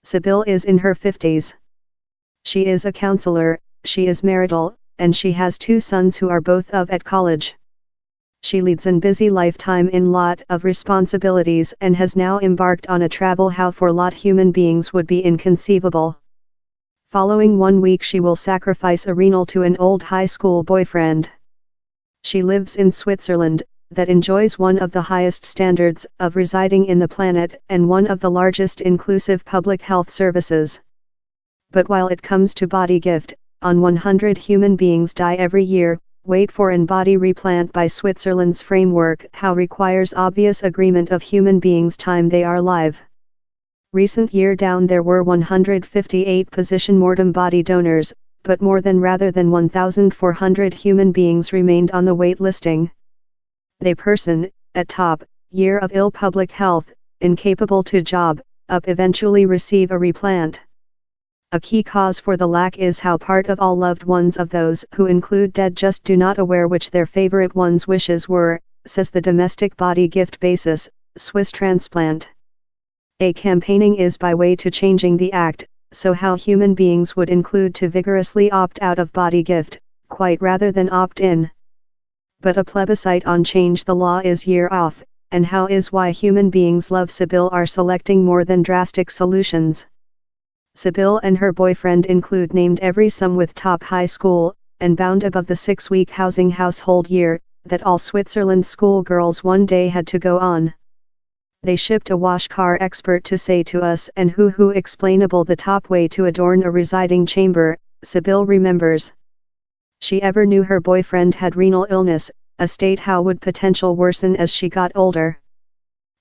Sibylle is in her 50s. She is a counselor, she is marital, and she has 2 sons who are both at college. She leads a busy lifetime in lot of responsibilities and has now embarked on a travel how for lot human beings would be inconceivable. Following 1 week she will sacrifice a renal to an old high school boyfriend. She lives in Switzerland, that enjoys one of the highest standards of residing in the planet and one of the largest inclusive public health services. But while it comes to body gift, on 100 human beings die every year. Wait for an body replant by Switzerland's framework how requires obvious agreement of human beings time they are alive. Recent year down there were 158 position mortem body donors, but more than rather than 1,400 human beings remained on the wait listing. They person, at top, year of ill public health, incapable to job, up eventually receive a replant. A key cause for the lack is how part of all loved ones of those who include dead just do not aware which their favorite one's wishes were, says the domestic body gift basis, Swiss transplant. A campaigning is by way to changing the act, so how human beings would include to vigorously opt out of body gift, quite rather than opt in. But a plebiscite on change the law is year off, and how is why human beings love Sibylle are selecting more than drastic solutions. Sibylle and her boyfriend include named every sum with top high school, and bound above the 6-week housing household year, that all Switzerland schoolgirls one day had to go on. They shipped a wash car expert to say to us and who explainable the top way to adorn a residing chamber, Sibylle remembers. She ever knew her boyfriend had renal illness, a state how would potential worsen as she got older.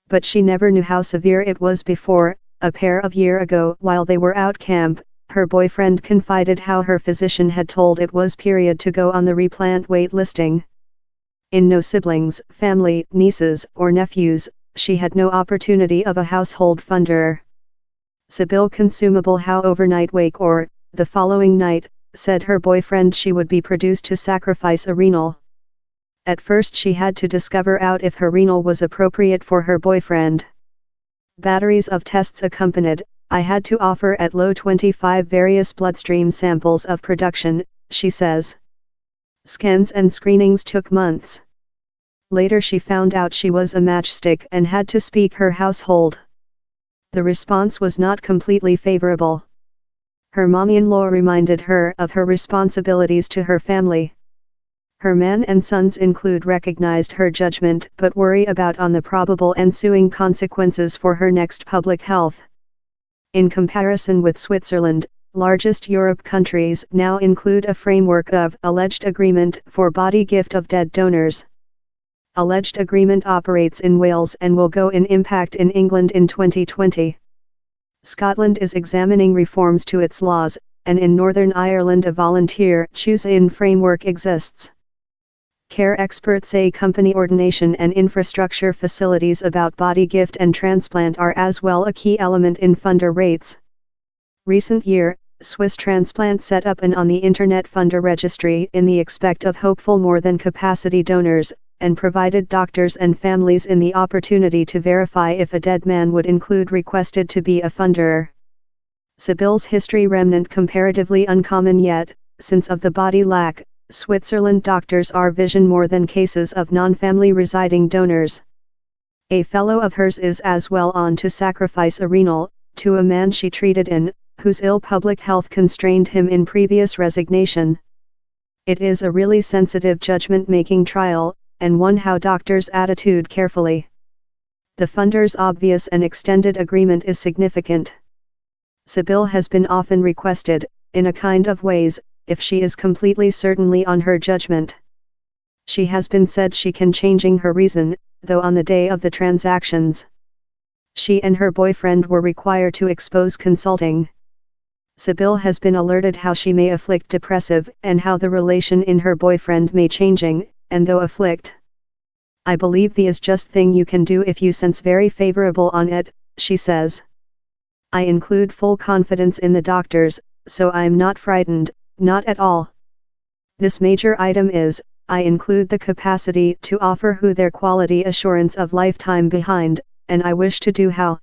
But she never knew how severe it was before. A pair of years ago while they were out camp, her boyfriend confided how her physician had told it was period to go on the replant wait listing. In no siblings, family, nieces, or nephews, she had no opportunity of a household funder. Sibylle consumable how overnight wake or, the following night, said her boyfriend she would be produced to sacrifice a renal. At first she had to discover out if her renal was appropriate for her boyfriend. Batteries of tests accompanied, I had to offer at low 25 various bloodstream samples of production, she says. Scans and screenings took months. Later she found out she was a matchstick and had to speak her household. The response was not completely favorable. Her mommy-in-law reminded her of her responsibilities to her family. Her man and sons include recognized her judgment but worry about on the probable ensuing consequences for her next public health. In comparison with Switzerland, largest Europe countries now include a framework of alleged agreement for body gift of dead donors. Alleged agreement operates in Wales and will go in impact in England in 2020. Scotland is examining reforms to its laws, and in Northern Ireland a volunteer choose-in framework exists. Care experts say company ordination and infrastructure facilities about body gift and transplant are as well a key element in funder rates. Recent year, Swiss transplant set up an on the internet funder registry in the expect of hopeful more than capacity donors, and provided doctors and families in the opportunity to verify if a dead man would include requested to be a funder. Sibylle's history remnant comparatively uncommon yet, since of the body lack, Switzerland doctors are vision more than cases of non-family residing donors. A fellow of hers is as well on to sacrifice a renal, to a man she treated in, whose ill public health constrained him in previous resignation. It is a really sensitive judgment-making trial, and one how doctors attitude carefully. The funder's obvious and extended agreement is significant. Sibylle has been often requested, in a kind of ways, if she is completely certainly on her judgment. She has been said she can changing her reason, though on the day of the transactions. She and her boyfriend were required to expose consulting. Sibylle has been alerted how she may afflict depressive and how the relation in her boyfriend may changing, and though afflict. I believe the is just thing you can do if you sense very favorable on it, she says. I include full confidence in the doctors, so I'm not frightened. Not at all. This major item is, I include the capacity to offer who their quality assurance of lifetime behind, and I wish to do how.